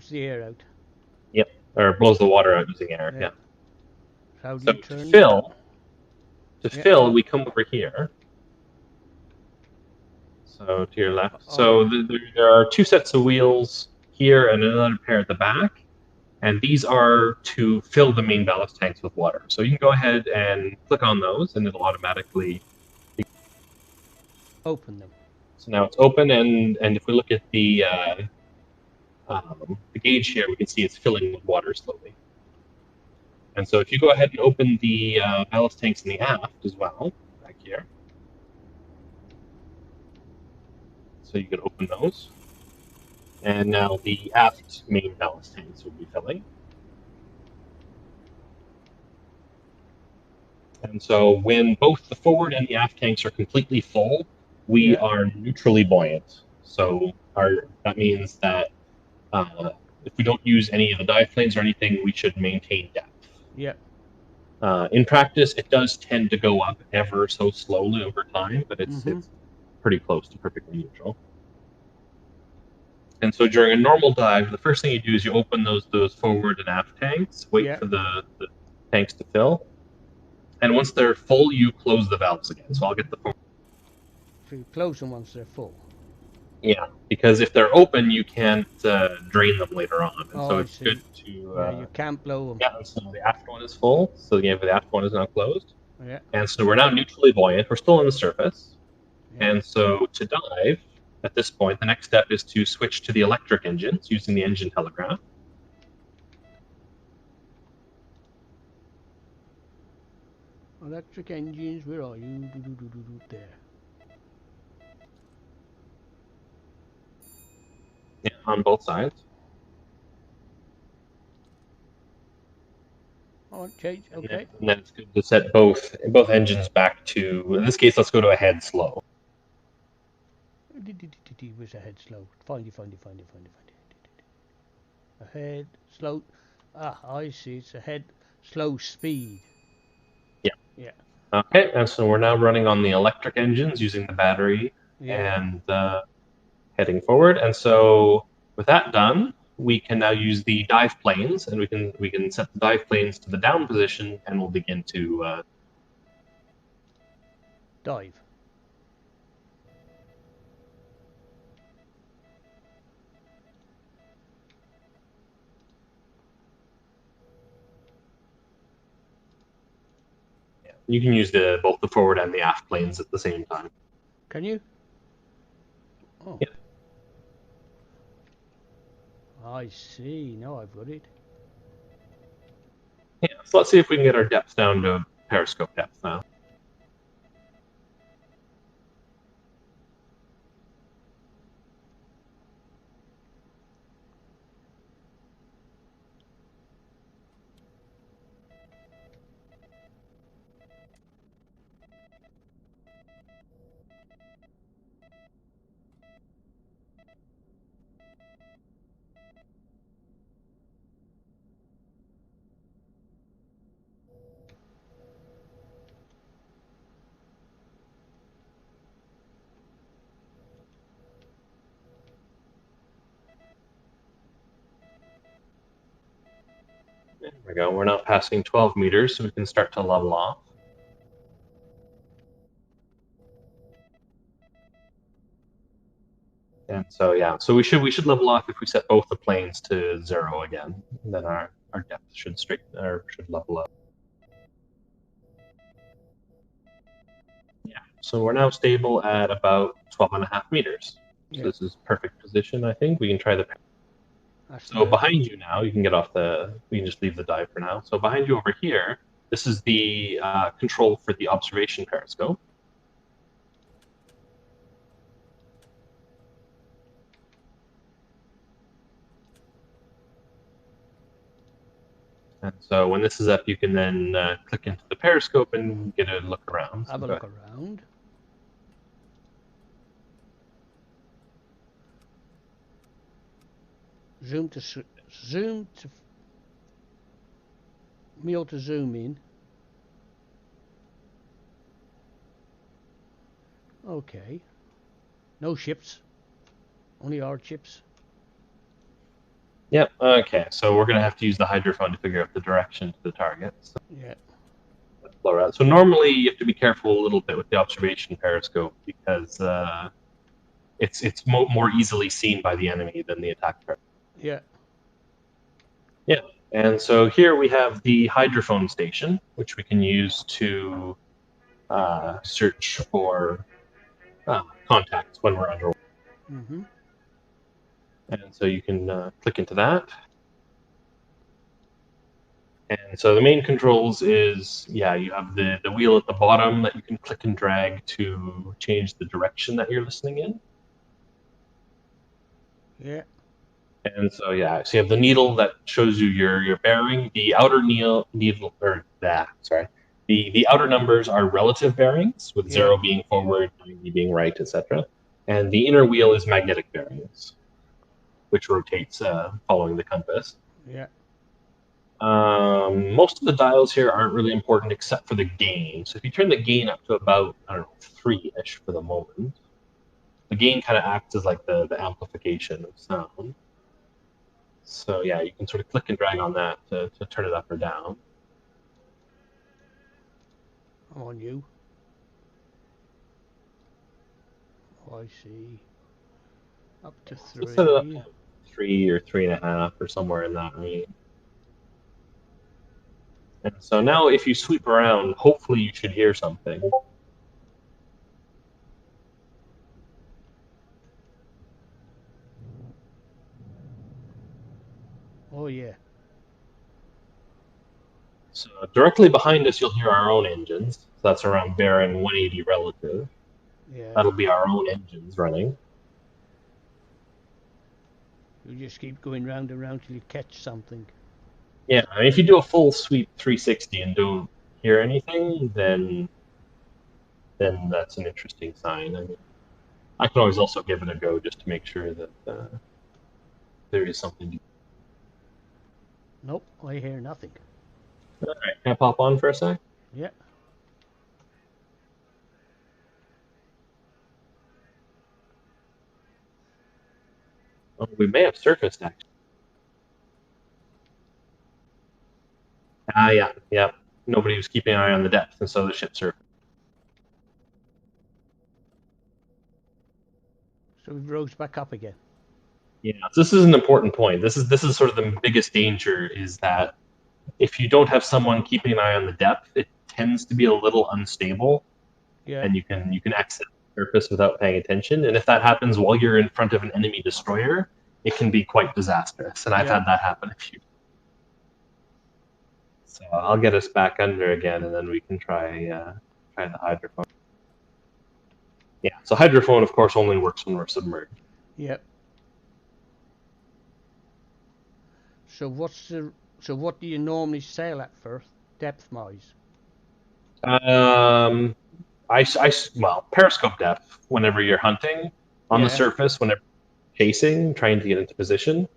keeps the air out. Yep, or blows the water out using air. Yeah. How do So you turn to it? fill, we come over here. So to your left. So there are two sets of wheels here and another pair at the back. And these are to fill the main ballast tanks with water. So you can go ahead and click on those, and it'll automatically Open them. So now it's open, and if we look at the gauge here, we can see it's filling with water slowly. And so if you go ahead and open the ballast tanks in the aft as well, back here. So you can open those. And now the aft main ballast tanks will be filling. And so when both the forward and the aft tanks are completely full, we are neutrally buoyant. So that means that if we don't use any of the dive planes or anything, we should maintain depth. Yeah. In practice, it does tend to go up ever so slowly over time, but it's pretty close to perfectly neutral. And so during a normal dive, the first thing you do is you open those forward and aft tanks, wait for the tanks to fill, and once they're full, you close the valves again. So I'll get the forward. So you close them once they're full. Yeah, because if they're open, you can't drain them later on, and so it's good to. You can't blow them. Yeah, so the aft one is full, so the aft one is now closed. Yeah. And so we're now neutrally buoyant. We're still on the surface. Yeah. And so to dive, at this point, the next step is to switch to the electric engines using the engine telegraph. Electric engines, where are you? There. Yeah, on both sides. Oh, change. Okay. And then it's good to set both engines back to. In this case, let's go to a head slow. Where's a head slow? Find it. A head slow. Ah, I see. It's a head slow speed. Yeah. Yeah. Okay, and so we're now running on the electric engines using the battery and heading forward. And so with that done, we can now use the dive planes, and we can set the dive planes to the down position, and we'll begin to dive. You can use both the forward and the aft planes at the same time. Can you? Oh. Yeah. I see. Now I've got it. Yeah, so let's see if we can get our depth down to periscope depth now. There we go. We're now passing 12 meters, so we can start to level off. And so yeah, so we should level off if we set both the planes to 0 again. Then our depth should level up. Yeah. So we're now stable at about 12.5 meters. So this is perfect position, I think. We can try the. So behind you now, you can get off we can just leave the dive for now. So behind you over here, this is the control for the observation periscope. And so when this is up, you can then click into the periscope and get a look around. Have a look around. Zoom to me ought to zoom in. Okay. No ships. Only our chips. Yep. Okay. So we're gonna have to use the hydrophone to figure out the direction to the target. So Yeah. let's blow around. So normally you have to be careful a little bit with the observation periscope because it's more easily seen by the enemy than the attack periscope. Yeah. Yeah. And so here we have the hydrophone station, which we can use to search for contacts when we're underwater. Mm-hmm. And so you can click into that. And so the main controls is, yeah, you have the wheel at the bottom that you can click and drag to change the direction that you're listening in. Yeah. And so, yeah, so you have the needle that shows you your bearing. The outer needle, or that, sorry, the outer numbers are relative bearings, with Yeah. 0 being forward, 90 being right, etc. And the inner wheel is magnetic bearings, which rotates following the compass. Yeah. Most of the dials here aren't really important except for the gain. So if you turn the gain up to about, I don't know, 3-ish for the moment, the gain kind of acts as like the amplification of sound. So yeah, you can sort of click and drag on that to turn it up or down. I'm on you. Oh, I see. Up to So set it up 3. to 3 or 3.5 or somewhere in that range. And so now if you sweep around, hopefully you should hear something. Oh, yeah. So directly behind us, you'll hear our own engines. So that's around bearing 180 relative. Yeah. That'll be our own engines running. You just keep going round and round till you catch something. Yeah, I mean, if you do a full sweep 360 and don't hear anything, then that's an interesting sign. I mean, I can always also give it a go just to make sure that there is something. Nope, I hear nothing. All right, can I pop on for a sec? Yeah. Oh, we may have surfaced actually. Yeah, yeah. Nobody was keeping an eye on the depth, and so the ship surfaced. So we rose back up again. Yeah, so this is an important point. This is sort of the biggest danger is that if you don't have someone keeping an eye on the depth, it tends to be a little unstable, Yeah. and you can exit the surface without paying attention. And if that happens while you're in front of an enemy destroyer, it can be quite disastrous. And I've Yeah. had that happen a few. So I'll get us back under again, and then we can try the hydrophone. Yeah. So hydrophone, of course, only works when we're submerged. Yeah. So what do you normally sail at first, depth wise? Um, well, periscope depth whenever you're hunting on the Yeah. surface, whenever chasing, trying to get into position,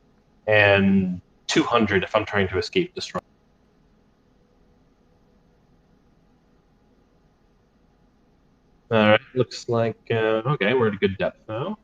and 200 if I'm trying to escape destroy. All right, looks like okay, we're at a good depth now.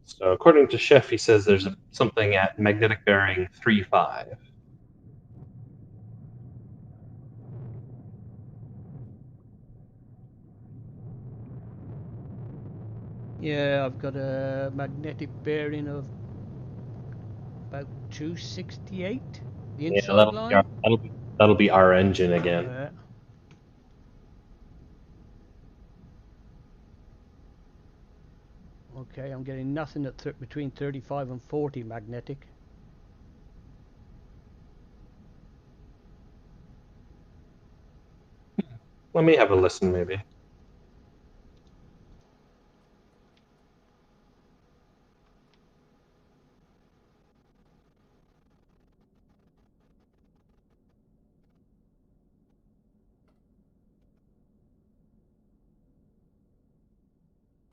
So according to Chef, he says there's something at magnetic bearing 3.5. Yeah, I've got a magnetic bearing of about 268. The Yeah, inside line. that'll be our engine again. Yeah. Okay, I'm getting nothing at between 35 and 40 magnetic. Let me have a listen, maybe.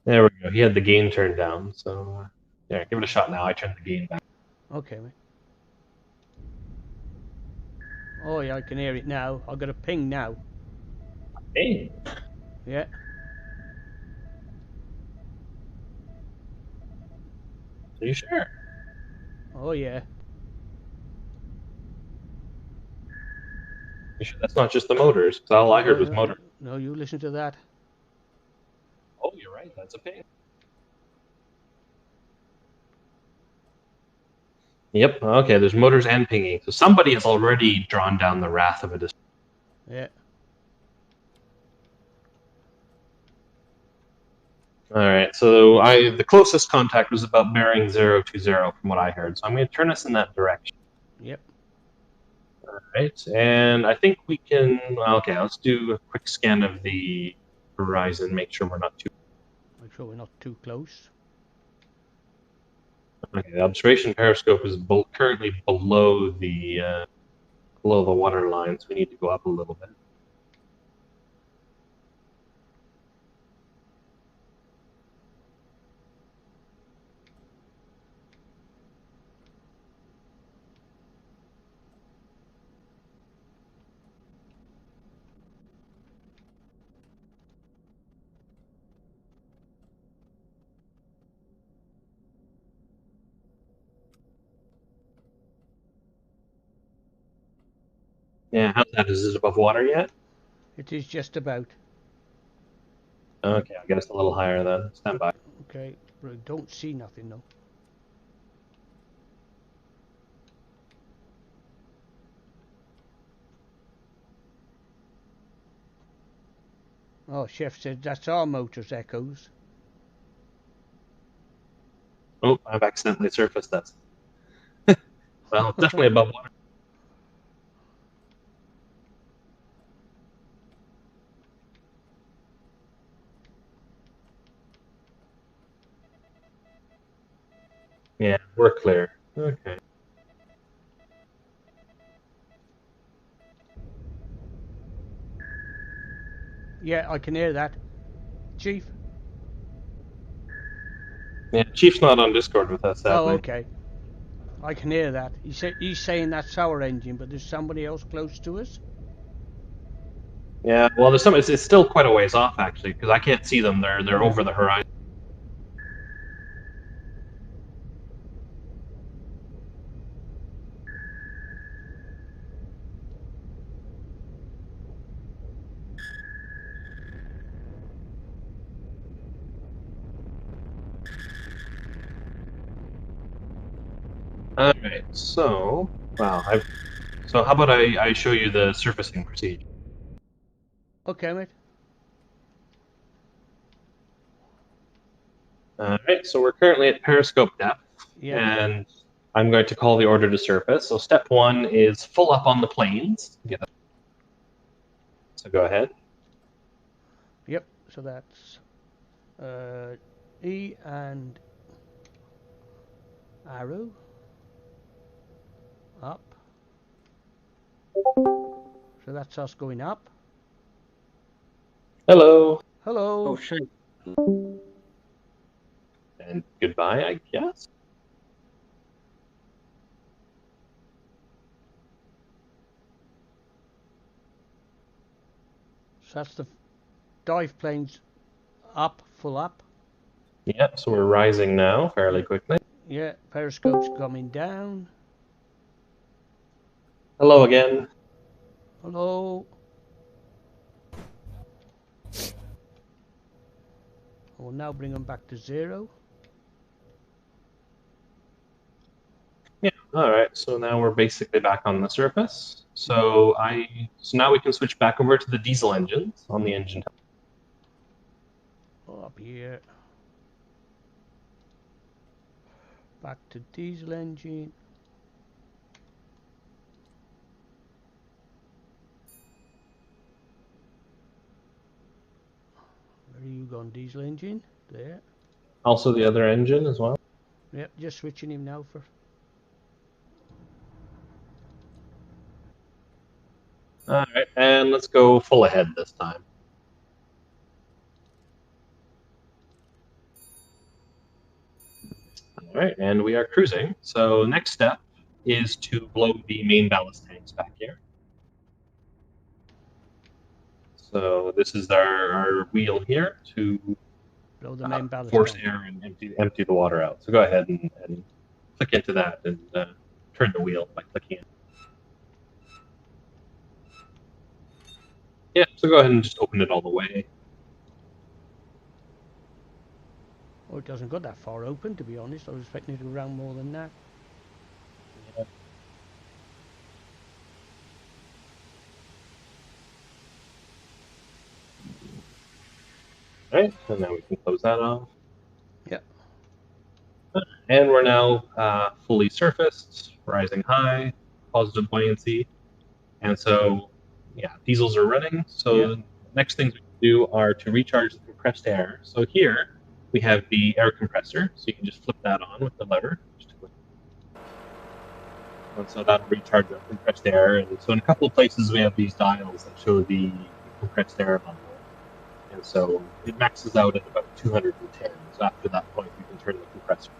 There we go. He had the gain turned down, so yeah, give it a shot now. I turned the gain back. Okay, mate. Oh yeah, I can hear it now. I got a ping now. Hey, Yeah. are you sure? Oh yeah. You sure that's not just the motors? 'Cause all I heard No, was no, motor. no. You listen to that. Oh, you're right. That's a ping. Yep. Okay. There's motors and pinging. So somebody has already drawn down the wrath of a destroyer. Yeah. All right. So the closest contact was about bearing 020 from what I heard. So I'm going to turn us in that direction. Yep. All right. And I think we can. Okay. Let's do a quick scan of the horizon. Make sure we're not too. Make sure we're not too close. Okay. The observation periscope is currently below the water line, so we need to go up a little bit. Yeah, how's that? Is it above water yet? It is just about. Okay, I'll get us a little higher then. Stand by. Okay. But I don't see nothing though. Oh, Chef said that's our motor's echoes. Oh, I've accidentally surfaced that. Well, definitely above water. Yeah, we're clear. Okay. Yeah, I can hear that. Chief. Yeah, Chief's not on Discord with us, Oh, sadly. okay. I can hear that. He's saying that's our engine, but there's somebody else close to us. Yeah, well, there's some. It's still quite a ways off actually, because I can't see them. They're over the horizon. All right. So, wow. So how about I show you the surfacing procedure? Okay, mate. All right. So we're currently at periscope depth, Yep. and I'm going to call the order to surface. So step one is full up on the planes. Yeah. So go ahead. Yep. So that's E and arrow up. So that's us going up. Hello. Hello. Oh shit. And goodbye, I guess. So that's the dive planes up, full up. Yeah, so we're rising now fairly quickly. Yeah, periscope's coming down. Hello again. Hello. I will now bring them back to 0. Yeah, all right. So now we're basically back on the surface. So now we can switch back over to the diesel engines on the engine. Up here. Back to diesel engine. Where are you gone, diesel engine? There. Also the other engine as well. Yep, just switching him now for. All right, and let's go full ahead this time. All right, and we are cruising. So next step is to blow the main ballast tanks back here. So this is our wheel here to Blow the main ballast force on. air and empty the water out. So go ahead and click into that and turn the wheel by clicking it. Yeah, so go ahead and just open it all the way. Oh, it doesn't go that far open, to be honest. I was expecting it to go around more than that. Yeah. All right, so now we can close that off. Yep. And we're now fully surfaced, rising high, positive buoyancy. And so, yeah, diesels are running. So Yep. the next things we can do are to recharge the compressed air. So here we have the air compressor. So you can just flip that on with the lever. And so that'll recharge the compressed air. And so in a couple of places we have these dials that show the compressed air level. And so it maxes out at about 210. So after that point, we can turn the compressor.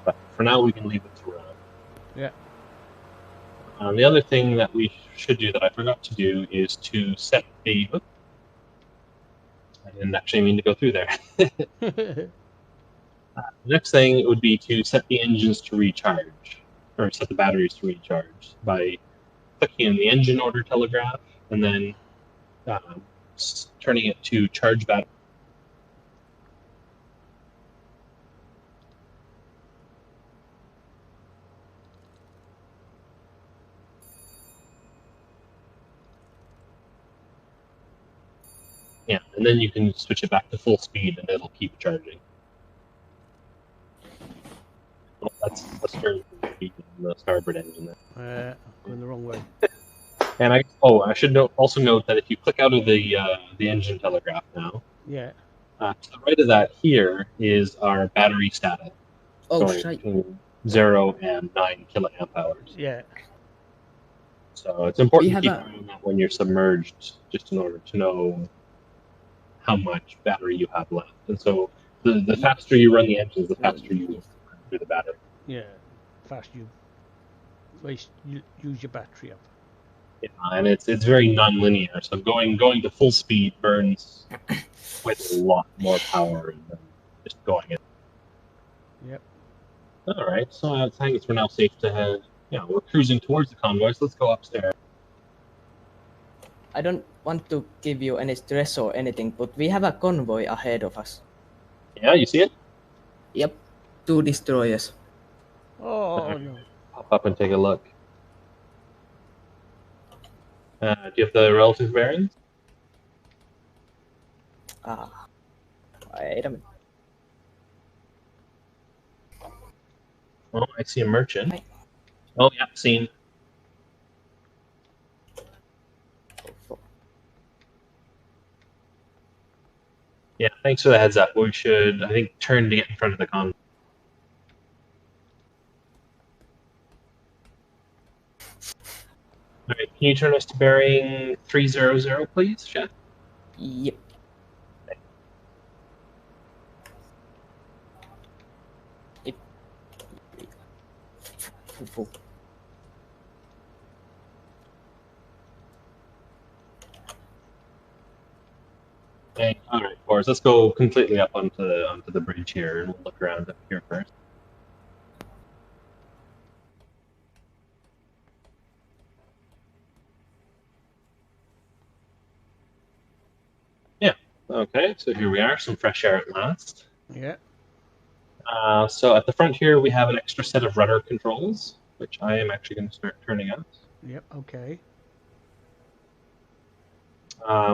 But for now, we can leave it to run. Yeah. The other thing that we should do that I forgot to do is to set the. Oops, I didn't actually mean to go through there. The next thing would be to set the engines to recharge, or set the batteries to recharge by clicking in the engine order telegraph and then turning it to charge battery. Yeah, and then you can switch it back to full speed and it'll keep charging. Well, that's turn the starboard engine there. Going the wrong way. And I should also note that if you click out of the engine telegraph now, Yeah. to the right of that here is our battery status, going between 0 and 9 kiloamp hours. Yeah. So it's important to keep an eye on that when you're submerged, just in order to know how much battery you have left. And so the faster you run the engines, the faster you burn through the battery. Yeah. Fast you use your battery up. Yeah, and it's very non-linear. So going to full speed burns quite a lot more power than just going in. Yep. All right, so I think we're now safe to head. Yeah, we're cruising towards the convoys. Let's go upstairs. I don't want to give you any stress or anything, but we have a convoy ahead of us. Yeah, you see it? Yep, 2 destroyers. Oh, no. Pop up and take a look. Do you have the relative bearings? Wait a minute. Oh, I see a merchant. Oh, yeah, seen. Yeah, thanks for the heads up. We should, I think, turn to get in front of the convoy. All right, can you turn us to bearing 300, please, Chef? Yep. Okay, all right, boys. Let's go completely up onto the bridge here, and we'll look around up here first. Yeah. Okay. So here we are, some fresh air at last. Yeah. So at the front here, we have an extra set of rudder controls, which I am actually going to start turning up. Yep. Okay.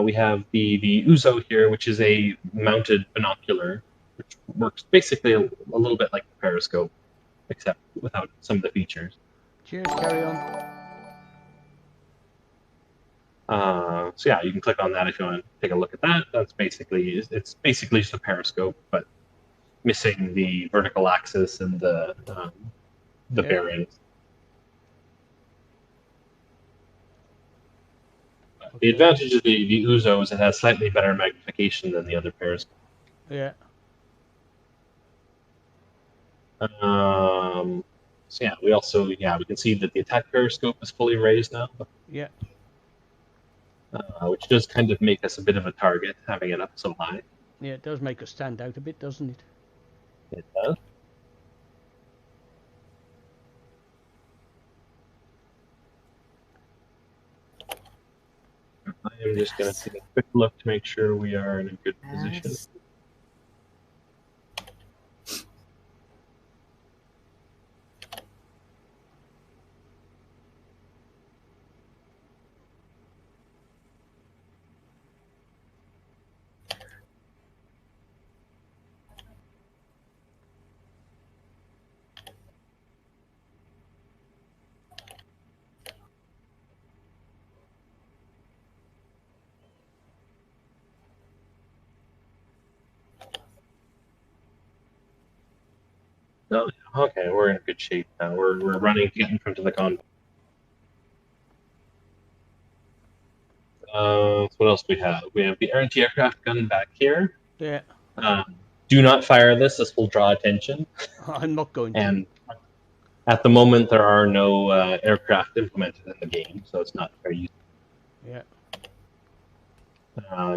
We have the Uzo here, which is a mounted binocular, which works basically a little bit like the periscope, except without some of the features. Cheers. Carry on. So yeah, you can click on that if you want to take a look at that. It's basically just a periscope, but missing the vertical axis and the bearings. Okay. The advantage of the Uzo is it has slightly better magnification than the other periscopes. Yeah. So yeah, we can see that the attack periscope is fully raised now. Yeah. which does kind of make us a bit of a target, having it up so high. Yeah, it does make us stand out a bit, doesn't it? It does. I am just going to take a quick look to make sure we are in a good position. Oh, okay, we're in good shape now. We're running to get in front of the convoy. So what else do we have? We have the anti-aircraft gun back here. Yeah. Do not fire this. This will draw attention. I'm not going to. And at the moment, there are no aircraft implemented in the game, so it's not very useful. Yeah.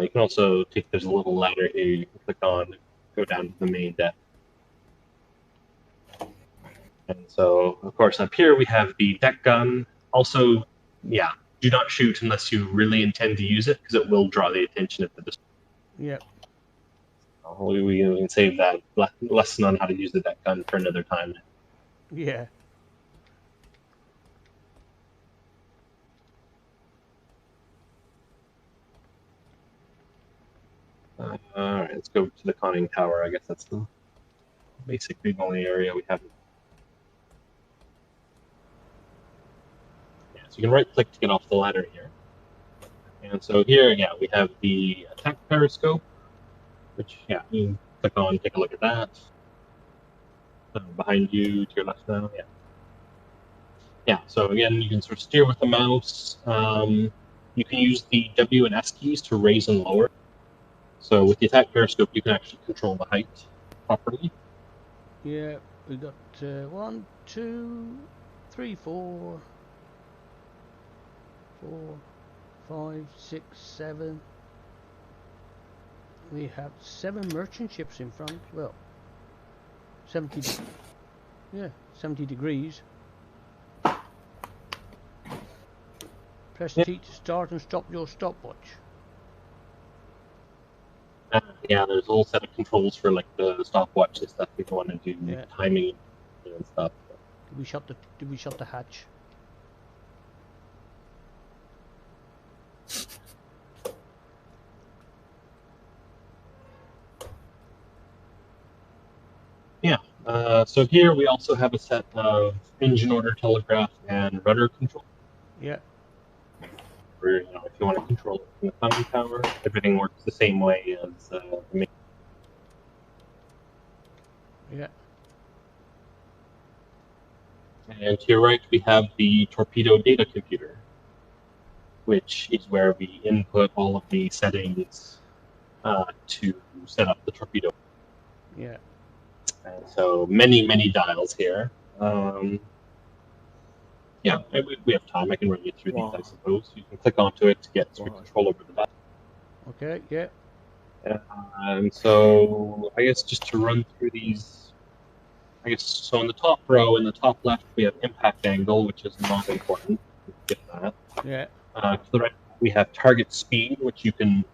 You can also take, there's a little ladder here you can click on, go down to the main deck. And so, of course, up here we have the deck gun. Also, yeah, do not shoot unless you really intend to use it, because it will draw the attention of the destroyer. Yeah. We can save that lesson on how to use the deck gun for another time. Yeah. Alright, let's go to the conning tower. I guess that's basically the only area we haven't. Yeah, so you can right-click to get off the ladder here. And so here, yeah, we have the attack periscope, which, yeah, you can click on, take a look at that. Behind you, to your left now, yeah. Yeah, so again, you can sort of steer with the mouse. You can use the W and S keys to raise and lower. So with the attack periscope, you can actually control the height properly. Yeah, we got 1, 2, 3, 4, 5, 6, 7. We have 7 merchant ships in front. Well, 70. Yeah, 70 degrees. Press T to start and stop your stopwatch. Yeah, there's a whole set of controls for like the stopwatch and stuff if you want to do timing and stuff. Did we shut the hatch? Yeah. So here we also have a set of engine order, telegraph, and rudder control. Yeah. Where, if you want to control it from the conning tower, everything works the same way as the main. Yeah. And to your right, we have the torpedo data computer, which is where we input all of the settings to set up the torpedo. Yeah. And so many dials here. Yeah, we have time. I can run you through these, I suppose. You can click onto it to get control over the dial. Okay, yeah. And so I guess just to run through these, I guess, so in the top row, in the top left, we have impact angle, which is not important. Get that. Yeah. To the right, we have target speed, which you can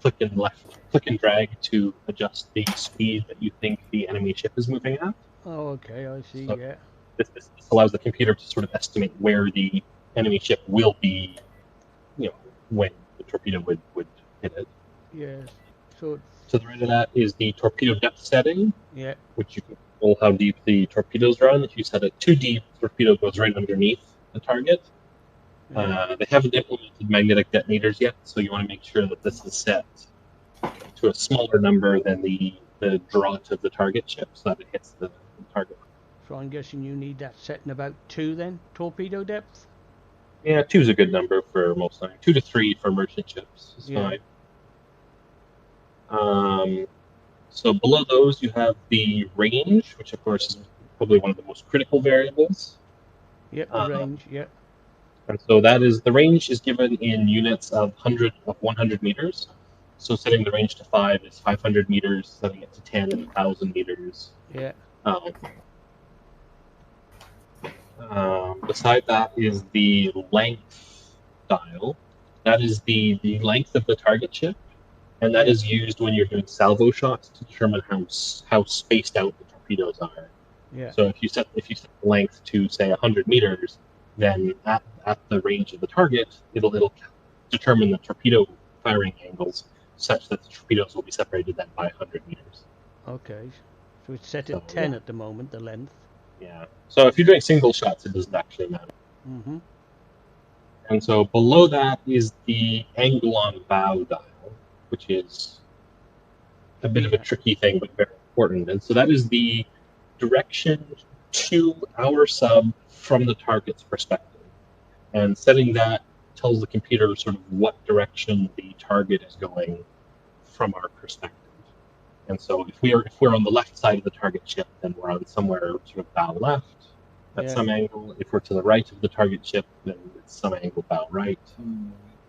click and drag to adjust the speed that you think the enemy ship is moving at. Oh, okay, I see, So yeah. This allows the computer to sort of estimate where the enemy ship will be, when the torpedo would hit it. Yes. So to the right of that is the torpedo depth setting, yeah, which you can control how deep the torpedoes run. If you set it too deep, the torpedo goes right underneath the target. yeah. They haven't implemented magnetic detonators yet, so you want to make sure that this is set to a smaller number than the draught of the target ship, so that it hits the target. So I'm guessing you need that set in about 2 then, torpedo depth? Yeah, 2 is a good number for most times. 2 to 3 for merchant ships is fine. So below those you have the range, which of course is probably one of the most critical variables. Yep, the range, yep. And so that is, the range is given in units of 100 meters. So setting the range to 5 is 500 meters, setting it to 10 is 1,000 meters. Yeah. Beside that is the length dial. That is the length of the target chip, and that is used when you're doing salvo shots to determine how spaced out the torpedoes are. Yeah. So if you set the length to say 100 meters, then at the range of the target, it'll determine the torpedo firing angles such that the torpedoes will be separated then by 100 meters. Okay. So it's set at 10 at the moment, the length. Yeah. So if you're doing single shots, it doesn't actually matter. Mm-hmm. And so below that is the angle on bow dial, which is a bit of a tricky thing, but very important. And so that is the direction to our sub from the target's perspective. And setting that tells the computer sort of what direction the target is going from our perspective. And so if we're on the left side of the target ship, then we're on somewhere sort of bow left at some angle. If we're to the right of the target ship, then it's some angle bow right.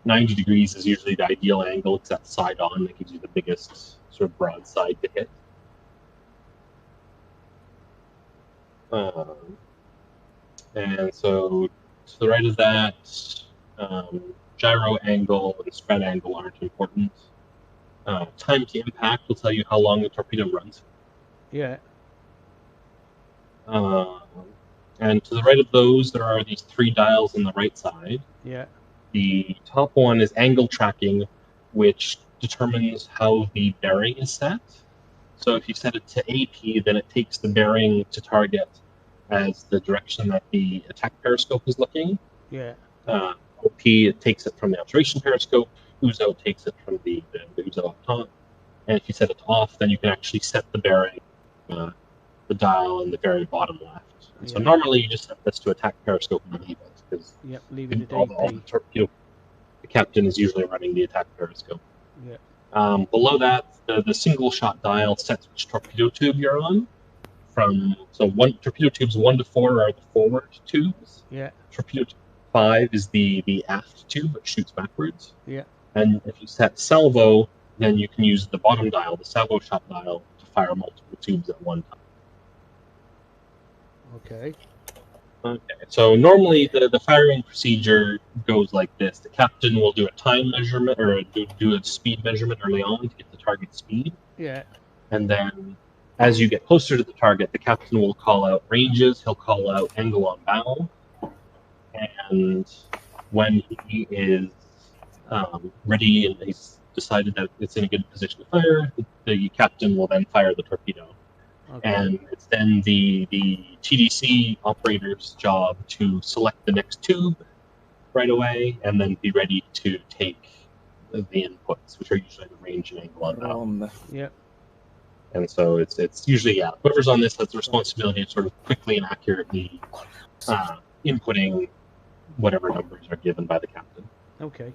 90 degrees is usually the ideal angle. It's that side on that gives you the biggest sort of broadside to hit. And so to the right of that, gyro angle and spread angle aren't important. Time to impact will tell you how long the torpedo runs. Yeah. And to the right of those, there are these 3 dials on the right side. Yeah. The top one is angle tracking, which determines how the bearing is set. So if you set it to AP, then it takes the bearing to target as the direction that the attack periscope is looking. Yeah. OP, it takes it from the observation periscope. Uzo takes it from the Uzo up top. And if you set it to off, then you can actually set the bearing, the dial in the very bottom left. And so normally you just set this to attack periscope and leave it, because leave it at all the torpedo, the captain is usually running the attack periscope. Yeah. Below that, the single shot dial sets which torpedo tube you're on. Torpedo tubes 1 to 4 are the forward tubes. Yeah. Torpedo tube 5 is the aft tube, which shoots backwards. Yeah. And if you set salvo, then you can use the bottom dial, the salvo shot dial, to fire multiple tubes at one time. Okay. So normally the firing procedure goes like this. The captain will do a time measurement, or do a speed measurement early on to get the target speed. Yeah. And then as you get closer to the target, the captain will call out ranges, he'll call out angle on bow. And when he is ready and he's decided that it's in a good position to fire, the captain will then fire the torpedo. Okay. And it's then the TDC operator's job to select the next tube right away and then be ready to take the inputs, which are usually the range and angle on bow. Yeah. And so it's usually, whoever's on this has the responsibility of sort of quickly and accurately inputting whatever numbers are given by the captain. Okay.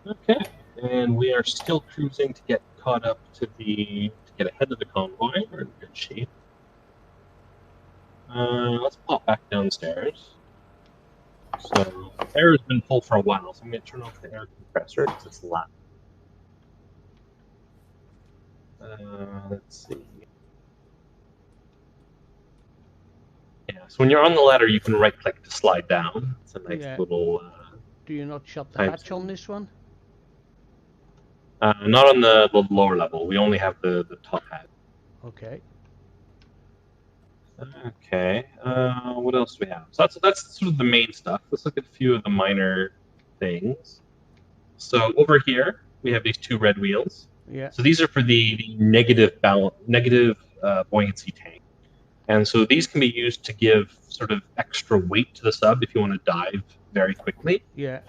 Okay, and we are still cruising to get caught up to get ahead of the convoy. We're in good shape. Let's pop back downstairs. So air has been full for a while, so I'm going to turn off the air compressor because it's loud. Let's see. Yeah, so when you're on the ladder, you can right-click to slide down. It's a nice little... Do you not shut the hatch on this one? Not on the lower level. We only have the top hatch. Okay. Okay. What else do we have? So that's sort of the main stuff. Let's look at a few of the minor things. So over here, we have these 2 red wheels. Yeah. So these are for the negative buoyancy tank. And so these can be used to give sort of extra weight to the sub if you want to dive very quickly. Yeah.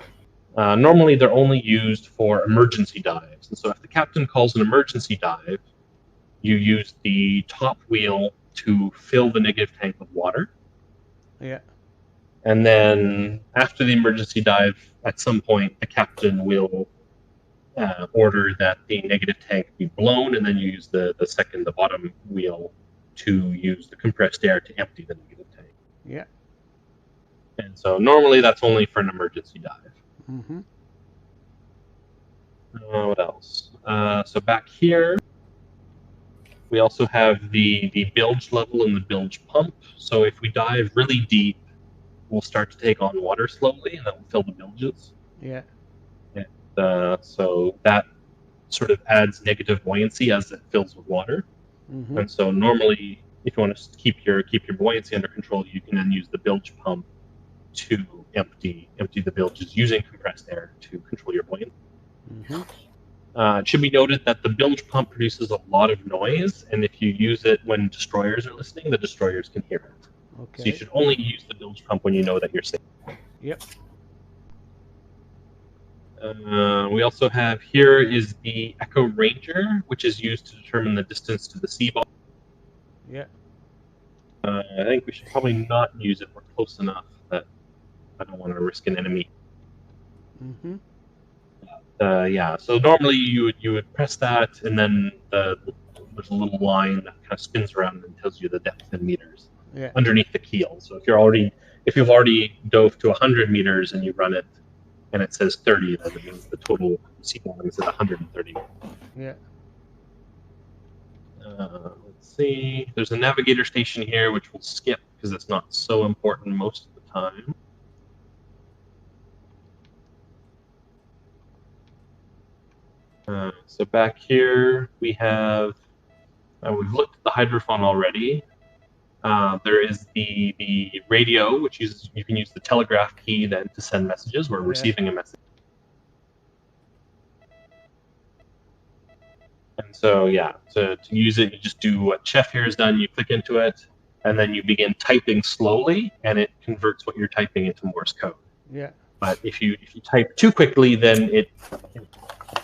Normally, they're only used for emergency dives. And so if the captain calls an emergency dive, you use the top wheel to fill the negative tank with water. Yeah. And then after the emergency dive, at some point, the captain will order that the negative tank be blown, and then you use the bottom wheel to use the compressed air to empty the negative Yeah. And so normally that's only for an emergency dive. Mm-hmm. What else? So back here, we also have the bilge level and the bilge pump. So if we dive really deep, we'll start to take on water slowly, and that will fill the bilges. Yeah. And so that sort of adds negative buoyancy as it fills with water. Mm-hmm. And so normally, if you want to keep your buoyancy under control, you can then use the bilge pump to empty the bilges using compressed air to control your buoyancy. Mm-hmm. It should be noted that the bilge pump produces a lot of noise, and if you use it when destroyers are listening, the destroyers can hear it. Okay. So you should only use the bilge pump when you know that you're safe. Yep. We also have here is the Echo Ranger, which is used to determine the distance to the sea bottom. Yeah. I think we should probably not use it. We're close enough that I don't want to risk an enemy. Mm-hmm. Yeah, so normally you would press that, and then there's a little line that kind of spins around and tells you the depth in meters underneath the keel. So if you've already dove to 100 meters and you run it, and it says 30, then it means the total sea bottom is at 130. Yeah. Let's see. There's a navigator station here, which we'll skip because it's not so important most of the time. So back here we have, we've looked at the hydrophone already. There is the radio, which you can use the telegraph key then to send messages. We're receiving a message. And so, yeah, to use it, you just do what Chef here has done. You click into it, and then you begin typing slowly, and it converts what you're typing into Morse code. Yeah. But if you type too quickly, then it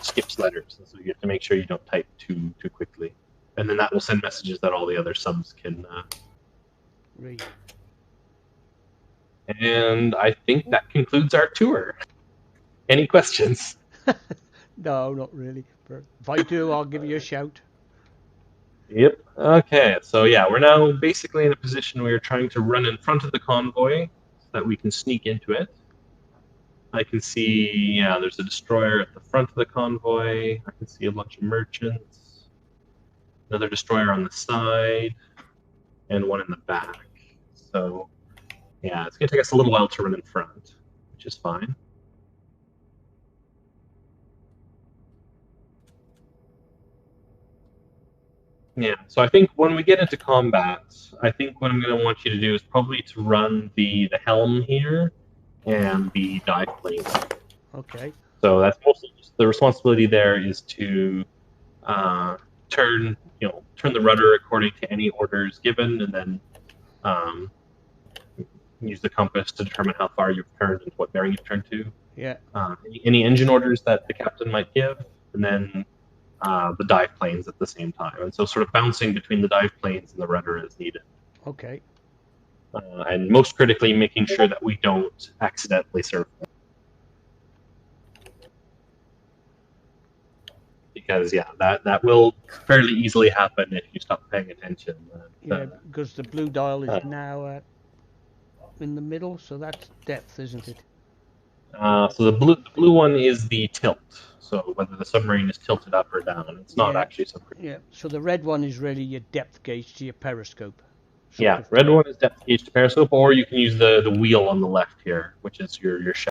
skips letters, and so you have to make sure you don't type too quickly. And then that will send messages that all the other subs can read. And I think that concludes our tour. Any questions? No, not really. But if I do, I'll give you a shout. Yep. Okay, so yeah, we're now basically in a position where we're trying to run in front of the convoy so that we can sneak into it. I can see, yeah, there's a destroyer at the front of the convoy. I can see a bunch of merchants. Another destroyer on the side, and one in the back. So, yeah, it's going to take us a little while to run in front, which is fine. Yeah, so I think when we get into combat, I think what I'm going to want you to do is probably to run the helm here and the dive plane. Okay. So that's mostly just the responsibility there is to turn the rudder according to any orders given, and then use the compass to determine how far you've turned and what bearing you've turned to. Yeah. Any engine orders that the captain might give, and then the dive planes at the same time. And so sort of bouncing between the dive planes and the rudder as needed. Okay. And most critically, making sure that we don't accidentally surf. Because, yeah, that will fairly easily happen if you stop paying attention. Yeah, because the blue dial is now in the middle, so that's depth, isn't it? So the blue one is the tilt. So whether the submarine is tilted up or down, it's not actually submarine. Yeah. So the red one is really your depth gauge to your periscope. Yeah, red one is depth gauge to periscope, or you can use the wheel on the left here, which is your